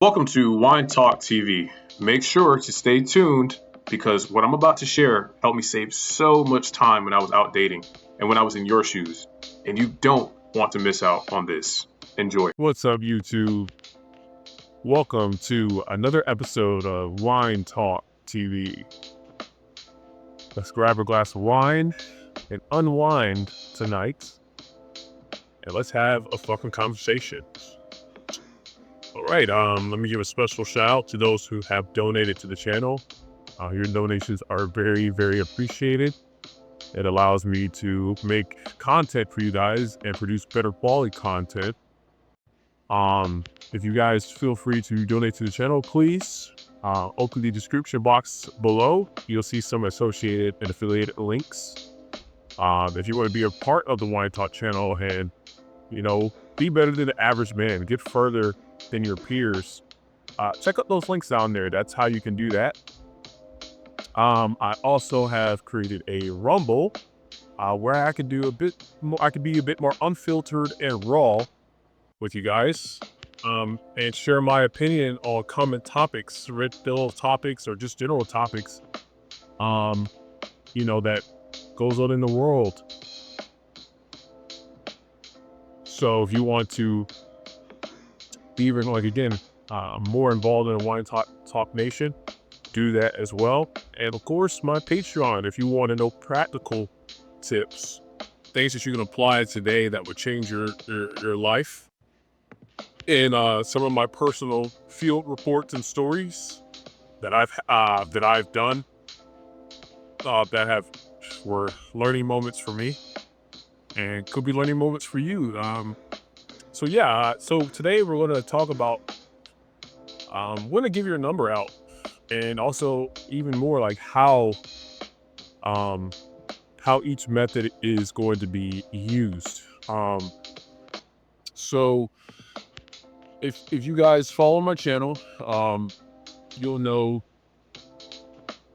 Welcome to Wine Talk TV. Make sure to stay tuned because what I'm about to share helped me save so much time when I was out dating and when I was in your shoes. And you don't want to miss out on this. Enjoy. What's up, YouTube? Welcome to another episode of Wine Talk TV. Let's grab a glass of wine and unwind tonight, and let's have a fucking conversation. All right, let me give a special shout out to those who have donated to the channel. Your donations are very, very appreciated. It allows me to make content for you guys and produce better quality content. If you guys feel free to donate to the channel, please open the description box below. You'll see some associated and affiliated links. If you want to be a part of the Wine Talk channel and, be better than the average man, get further than your peers, check out those links down there. That's how you can do that. I also have created a Rumble where I can do a bit more. I can be a bit more unfiltered and raw with you guys, and share my opinion on common topics, red pill topics, or just general topics, that goes on in the world. So if you want to be even more involved in the Wine Talk Nation, do that as well. And of course, my Patreon, if you want to know practical tips, things that you can apply today that would change your life. In some of my personal field reports and stories that I've done that were learning moments for me and could be learning moments for you. So today we're going to talk about when to give your number out, and also even more like how each method is going to be used. So if you guys follow my channel, you'll know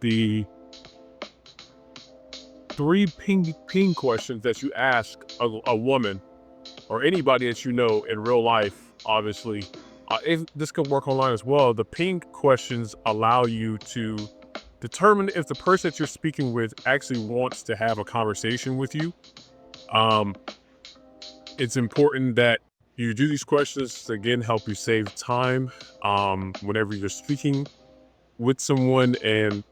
the 3 ping questions that you ask a woman or anybody that you know in real life. Obviously, if this could work online as well. The ping questions allow you to determine if the person that you're speaking with actually wants to have a conversation with you. It's important that you do these questions to, again, help you save time whenever you're speaking with someone, and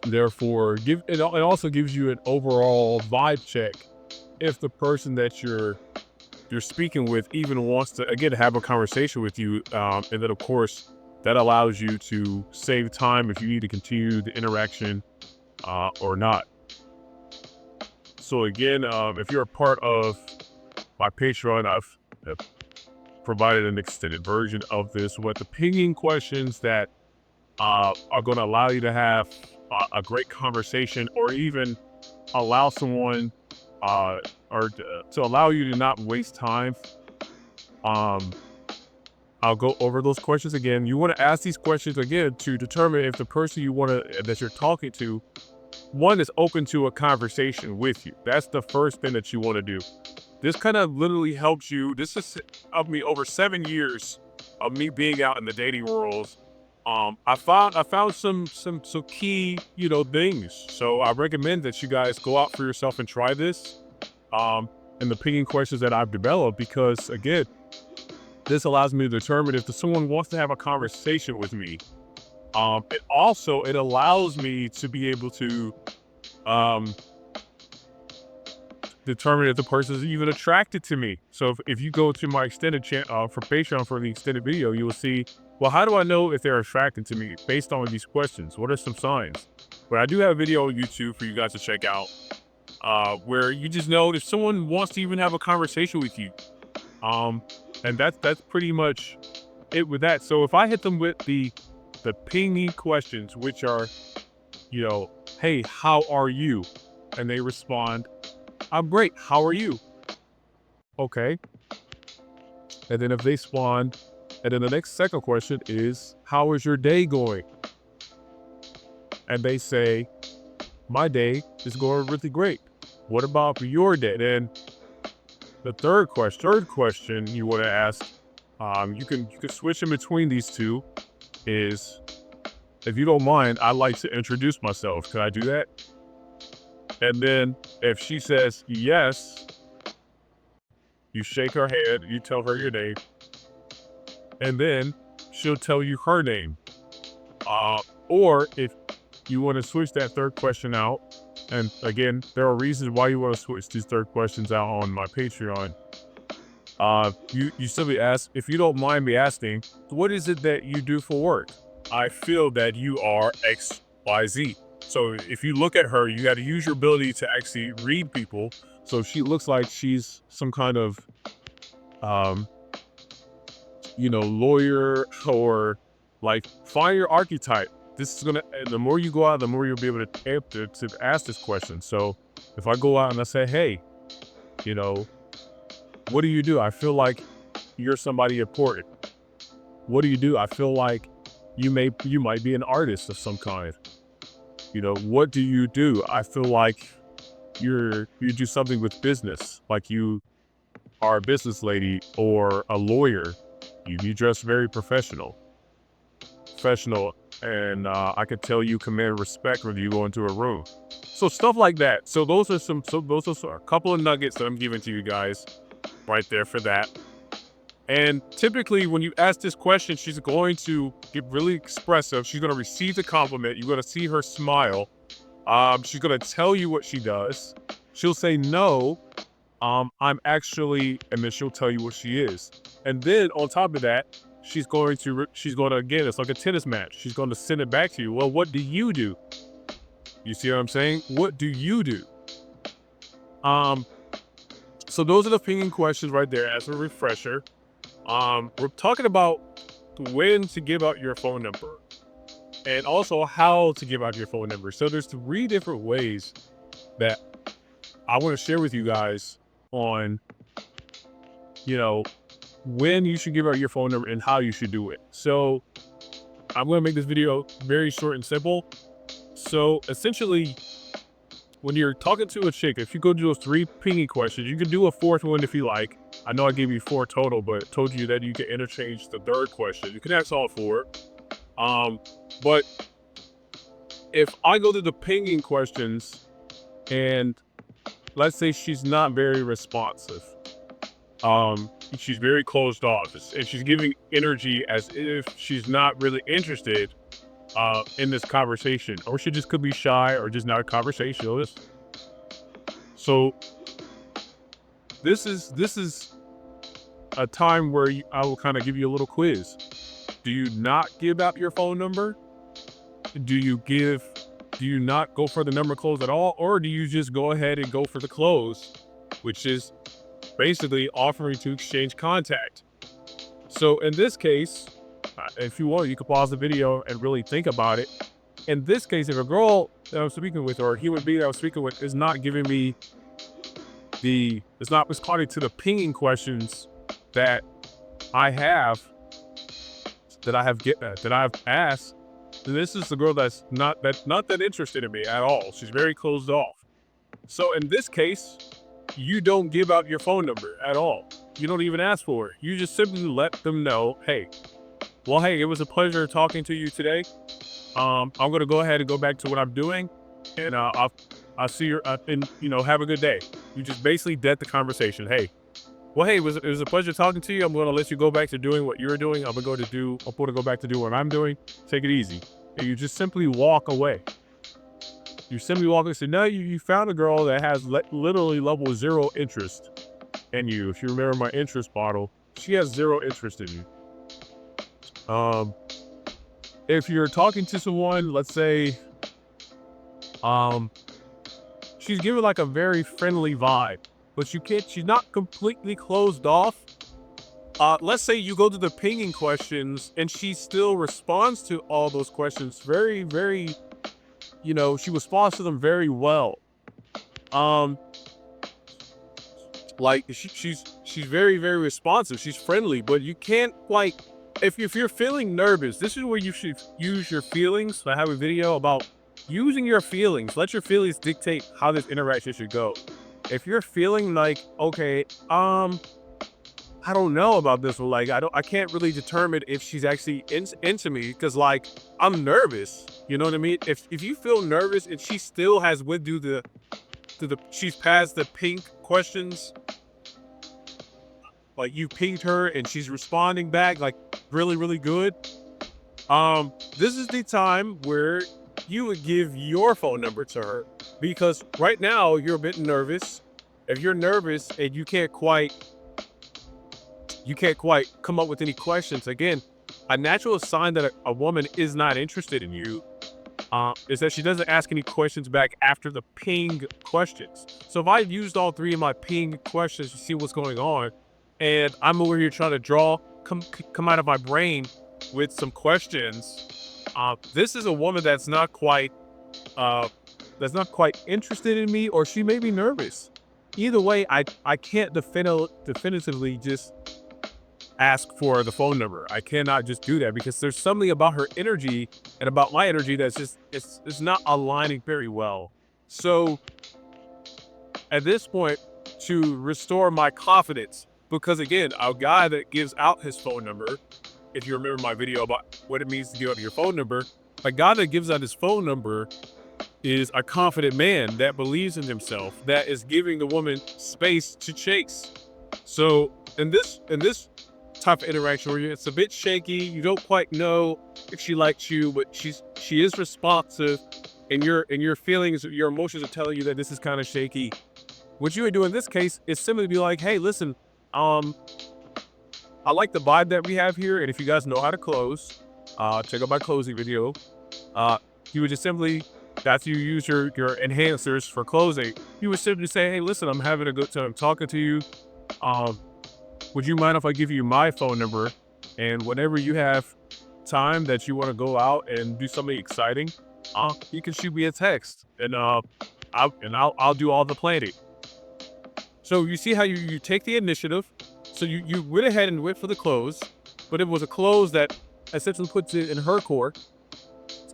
therefore it also gives you an overall vibe check if the person that you're speaking with even wants to, again, have a conversation with you, and then of course that allows you to save time if you need to continue the interaction or not. So again, if you're a part of my Patreon, I've provided an extended version of this with the pinging questions that are going to allow you to have a great conversation, or even allow someone or to allow you to not waste time. I'll go over those questions again. You want to ask these questions again to determine if the person that you're talking to, one, is open to a conversation with you. That's the first thing that you want to do. This kind of literally helps you. This is of me over 7 years of me being out in the dating world. I found some key, things. So I recommend that you guys go out for yourself and try this. And the pinging questions that I've developed, because again, this allows me to determine if someone wants to have a conversation with me. It allows me to be able to determine if the person is even attracted to me. So if you go to my extended channel for Patreon for the extended video, you will see, well, how do I know if they're attracted to me based on these questions? What are some signs? But I do have a video on YouTube for you guys to check out, where you just know if someone wants to even have a conversation with you. And that's pretty much it with that. So if I hit them with the pingy questions, which are, hey, how are you? And they respond, I'm great. How are you? Okay. And then if they respond, and then the next second question is, how is your day going? And they say, my day is going really great. What about your day? Then the third question you want to ask You can switch in between these two. Is, if you don't mind, I'd like to introduce myself. Can I do that? And then if she says yes, you shake her hand, you tell her your name, and then she'll tell you her name. Or if you want to switch that third question out, and again, there are reasons why you want to switch these third questions out on my Patreon. You simply ask, if you don't mind me asking, what is it that you do for work? I feel that you are X, Y, Z. So if you look at her, you got to use your ability to actually read people. So if she looks like she's some kind of, lawyer, or like, find your archetype. This is gonna, the more you go out, the more you'll be able to ask this question. So if I go out and I say, hey, what do you do? I feel like you're somebody important. What do you do? I feel like you might be an artist of some kind. What do you do? I feel like you do something with business, like you are a business lady or a lawyer. You dress very professional, and I could tell you command respect when you go into a room. So stuff like that. So those are a couple of nuggets that I'm giving to you guys right there for that. And typically when you ask this question, she's going to get really expressive. She's going to receive the compliment. You're going to see her smile. She's going to tell you what she does. She'll say, no, I'm actually, and then she'll tell you what she is. And then on top of that, she's going to, again, it's like a tennis match. She's going to send it back to you. Well, what do you do? You see what I'm saying? What do you do? So those are the pinging questions right there as a refresher. We're talking about when to give out your phone number and also how to give out your phone number. So there's 3 different ways that I want to share with you guys on, when you should give out your phone number and how you should do it. So I'm going to make this video very short and simple. So essentially, when you're talking to a chick, if you go to those 3 pinging questions, you can do a 4th one if you like. I know I gave you 4 total, but told you that you can interchange the 3rd question. You can ask all 4. But if I go to the pinging questions and let's say she's not very responsive, she's very closed off, and she's giving energy as if she's not really interested in this conversation, or she just could be shy or just not a conversationalist. So this is a time where I will kind of give you a little quiz. Do you not give out your phone number? Do you not go for the number close at all? Or do you just go ahead and go for the close, which is basically offering to exchange contact? So in this case, if you want, you can pause the video and really think about it. In this case, if a girl that I'm speaking with or a human being that I'm speaking with is not giving me it's not responding to the pinging questions that I have asked, then this is the girl that's not that interested in me at all. She's very closed off. So in this case, you don't give out your phone number at all. You don't even ask for it. You just simply let them know, hey, it was a pleasure talking to you today. I'm going to go ahead and go back to what I'm doing, and I'll see you, and have a good day. You just basically dead the conversation. Hey, it was a pleasure talking to you. I'm going to let you go back to doing what you're doing. I'm going to go back to do what I'm doing. Take it easy. And you just simply walk away. You simply walk away and say, no, you found a girl that has literally level 0 interest in you. If you remember my interest bottle, she has 0 interest in you. If you're talking to someone, let's say, she's giving like a very friendly vibe, but she's not completely closed off. Let's say you go to the pinging questions and she still responds to all those questions very, very, she responds to them very well. Like she's very, very responsive. She's friendly, but you can't if you're feeling nervous, this is where you should use your feelings. I have a video about using your feelings. Let your feelings dictate how this interaction should go. If you're feeling like, okay, I don't know about this one. Like, I can't really determine if she's actually into me because, like, I'm nervous. You know what I mean? If you feel nervous and she still has went through the she's passed the pink questions, like you pinged her and she's responding back like really, really good. This is the time where you would give your phone number to her because right now you're a bit nervous. If you're nervous and you can't quite come up with any questions. Again, a natural sign that a woman is not interested in you is that she doesn't ask any questions back after the ping questions. So if I've used all three of my ping questions to see what's going on, and I'm over here trying to come out of my brain with some questions, this is a woman uh, that's not quite interested in me, or she may be nervous. Either way, I can't definitively just ask for the phone number. I cannot just do that because there's something about her energy and about my energy that's just it's not aligning very well. So at this point, to restore my confidence, because again, a guy that gives out his phone number, if you remember my video about what it means to give out your phone number, a guy that gives out his phone number is a confident man that believes in himself, that is giving the woman space to chase. So in this type of interaction where it's a bit shaky, you don't quite know if she likes you, but she is responsive, and your feelings, your emotions are telling you that this is kind of shaky. What you would do in this case is simply be like, hey, listen, um, I like the vibe that we have here, and if you guys know how to close, check out my closing video. Uh, you would just simply, after you use your enhancers for closing, you would simply say, hey, listen, I'm having a good time talking to you. Um, would you mind if I give you my phone number? And whenever you have time that you want to go out and do something exciting, you can shoot me a text, and I'll do all the planning. So you see how you take the initiative. So you went ahead and went for the close, but it was a close that essentially puts it in her court,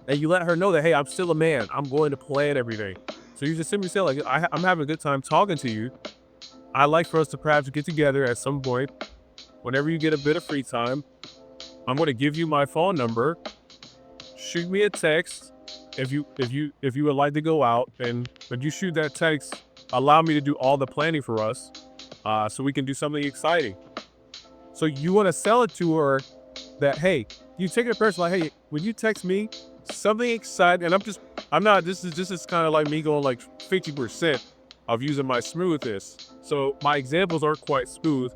and you let her know that, hey, I'm still a man. I'm going to plan everything. So you just simply say, like, I'm having a good time talking to you. I'd like for us to perhaps get together at some point. Whenever you get a bit of free time, I'm going to give you my phone number. Shoot me a text if you would like to go out, and when you shoot that text, allow me to do all the planning for us, so we can do something exciting. So you want to sell it to her that, hey, you take it personal, like, hey, when you text me something exciting, and I'm not, this is kind of like me going like 50% of using my smoothness. So my examples aren't quite smooth,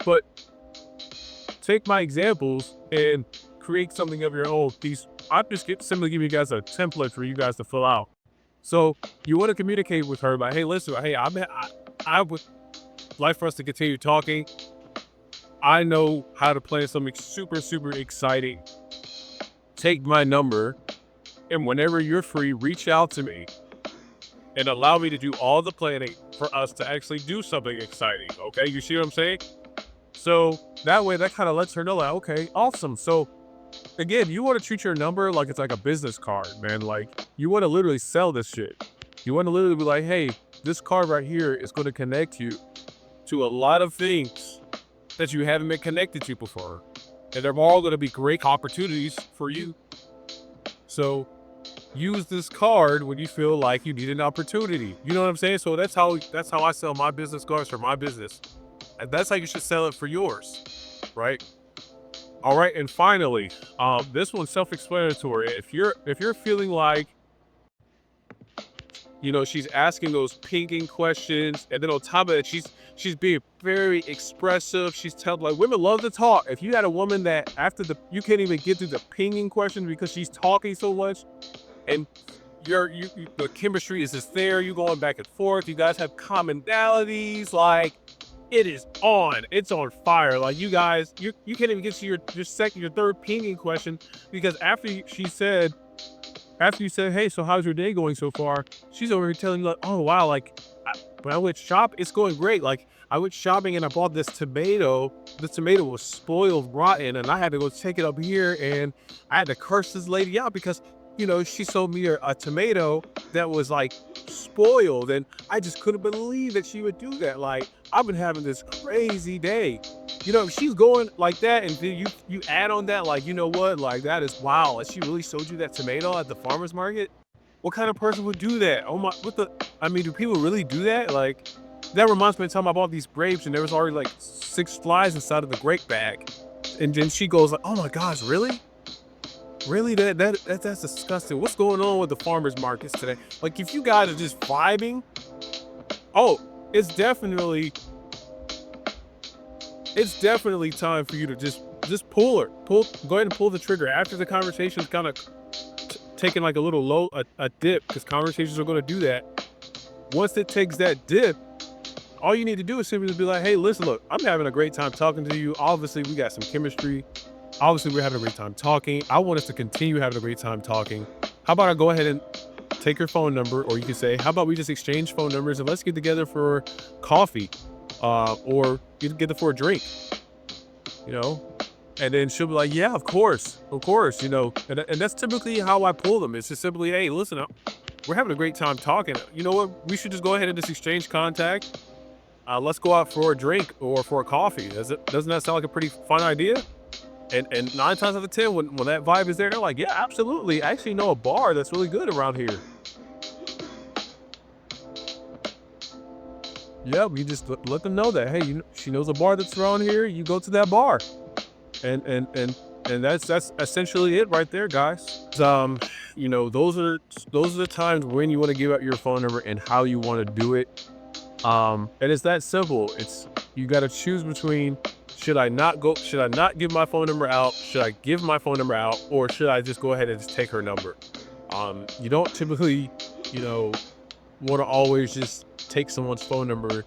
but take my examples and create something of your own. I'm just simply giving you guys a template for you guys to fill out. So you want to communicate with her by, hey, listen, hey, I would like for us to continue talking. I know how to plan something super, super exciting. Take my number, and whenever you're free, reach out to me and allow me to do all the planning for us to actually do something exciting. Okay, you see what I'm saying? So that way, that kind of lets her know, like, okay, awesome. So again, you want to treat your number like it's like a business card, man. Like, you want to literally sell this shit. You want to literally be like, hey, this card right here is going to connect you to a lot of things that you haven't been connected to before. And they're all going to be great opportunities for you. So use this card when you feel like you need an opportunity. You know what I'm saying? So that's how I sell my business cards for my business. And that's how you should sell it for yours, right? All right, and finally, this one's self-explanatory. If you're feeling like, she's asking those pinging questions, and then on top of it, she's being very expressive. She's telling, like, women love to talk. If you had a woman that you can't even get through the pinging questions because she's talking so much, and the chemistry is just there, you going back and forth, you guys have commonalities, like, it is on. It's on fire. Like, you guys, you can't even get to your third pinging question because after you said, hey, so how's your day going so far? She's over here telling you, like, oh wow, like, when I went shop, it's going great. Like, I went shopping and I bought this tomato. The tomato was spoiled, rotten, and I had to go take it up here, and I had to curse this lady out because she sold me a tomato that was like spoiled, and I just couldn't believe that she would do that. Like, I've been having this crazy day. If she's going like that, and then you add on that, like, you know what, like, that is wow. Like, she really sold you that tomato at the farmer's market. What kind of person would do that? Oh my, I mean, do people really do that? Like, that reminds me of the time I bought these grapes and there was already like 6 flies inside of the grape bag. And then she goes like, "Oh my gosh, really? Really? That's disgusting. What's going on with the farmers markets today?" Like, if you guys are just vibing, oh, it's definitely time for you to just pull her. Go ahead and pull the trigger after the conversation's kind of taking like a little a dip, because conversations are going to do that. Once it takes that dip, all you need to do is simply be like, "Hey, listen, look, I'm having a great time talking to you. Obviously, we got some chemistry. Obviously, we're having a great time talking. I want us to continue having a great time talking. How about I go ahead and take your phone number?" Or you can say, "How about we just exchange phone numbers and let's get together for coffee, or get together for a drink, you know?" And then she'll be like, "Yeah, of course, of course," And that's typically how I pull them. It's just simply, "Hey, listen, we're having a great time talking. You know what? We should just go ahead and just exchange contact. Let's go out for a drink or for a coffee. Doesn't that sound like a pretty fun idea?" And 9 times out of 10, when that vibe is there, they're like, "Yeah, absolutely. I actually know a bar that's really good around here." Yeah, we just let them know that, hey, she knows a bar that's around here. You go to that bar, and that's essentially it right there, guys. Those are the times when you want to give out your phone number and how you want to do it. And it's that simple. You got to choose between, should I not give my phone number out? Should I give my phone number out? Or should I just go ahead and just take her number? You don't typically, you know, want to always just take someone's phone number.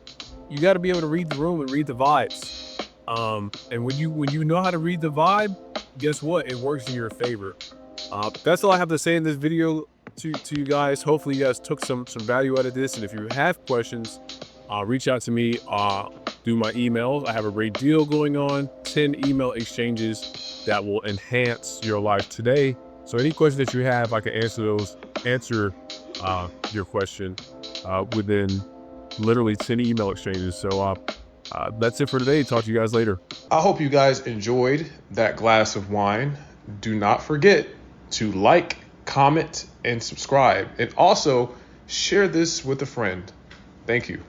You got to be able to read the room and read the vibes. And when you know how to read the vibe, guess what? It works in your favor. That's all I have to say in this video to you guys. Hopefully you guys took some value out of this. And if you have questions, reach out to me through my emails. I have a great deal going on, 10 email exchanges that will enhance your life today. So any questions that you have, I can answer your question within literally 10 email exchanges. So that's it for today. Talk to you guys later. I hope you guys enjoyed that glass of wine. Do not forget to like, comment, and subscribe. And also share this with a friend. Thank you.